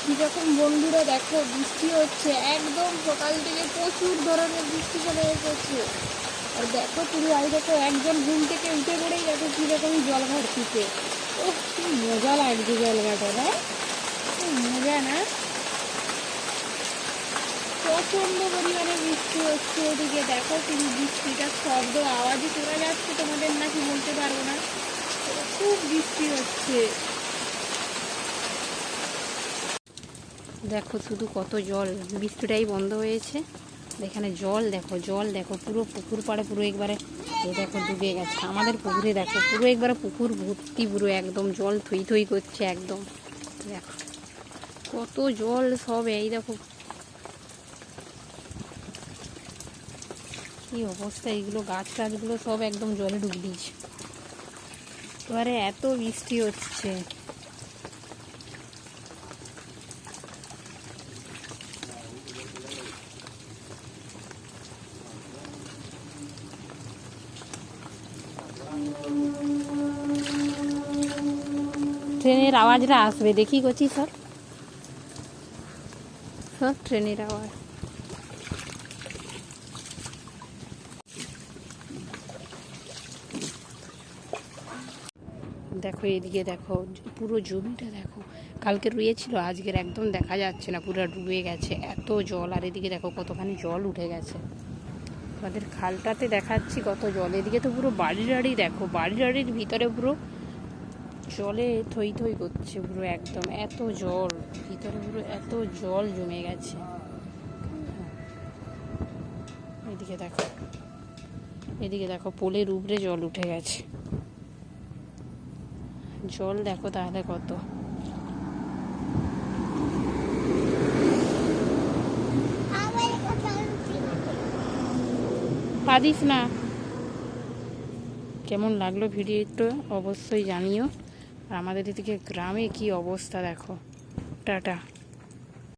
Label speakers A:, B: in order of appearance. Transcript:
A: কীরকম বন্ধুরা দেখো বৃষ্টি হচ্ছে, একদম সকাল থেকে প্রচুর ধরনের বৃষ্টি চলে এসেছে। আর দেখো পুরো দেখো একজন ঘুম থেকে উঠে পড়েই দেখো কীরকম জল ঘাটতিতে। ও কি মজা লাগছে জল ঘাটা, না মজা না? প্রচণ্ড পরিমাণে বৃষ্টি হচ্ছে ওদিকে দেখো, কিন্তু বৃষ্টিটার শব্দ আওয়াজই শোনা যাচ্ছে তোমাদের নাকি বলতে পারবো না, খুব বৃষ্টি হচ্ছে। দেখো শুধু কত জল, বৃষ্টিটাই বন্ধ হয়েছে, এখানে জল দেখো, জল দেখো পুরো পুকুর পাড়ে পুরো একবারে দেখো ডুবে গেছে। আমাদের পুকুরে দেখো পুরো একবারে পুকুর ভর্তি, পুরো একদম জল থই থই করছে একদম। দেখো কত জল সব, এই দেখো কি অবস্থা, এইগুলো গাছ টাছগুলো সব একদম জলে ডুবে দিয়েছে। এবারে এত বৃষ্টি হচ্ছে, ট্রেনের আওয়াজটা আসবে দেখি করছি সব সব ট্রেনের আওয়াজ। দেখো এদিকে দেখো পুরো জমিটা দেখো, কালকে রুয়েছিল আজকের একদম দেখা যাচ্ছে না, পুরো ডুবে গেছে এত জল। আর এদিকে দেখো কতখানি জল উঠে গেছে, আমাদের খালটাতে দেখাচ্ছি কত জল। এদিকে তো পুরো বাড়ি বাড়ি দেখো, বাড়ি বাড়ির ভিতরে পুরো জলে থই থই করছে পুরো একদম, এত জল ভিতরে পুরো এত জল জমে গেছে। এদিকে দেখো, এদিকে দেখো পোলের উপরে জল উঠে গেছে, জল দেখো তাহলে কত। পারিস না। কেমন লাগলো ভিডিওটা অবশ্যই জানিও। আর আমাদের এদিকে গ্রামে কি অবস্থা দেখো। টাটা।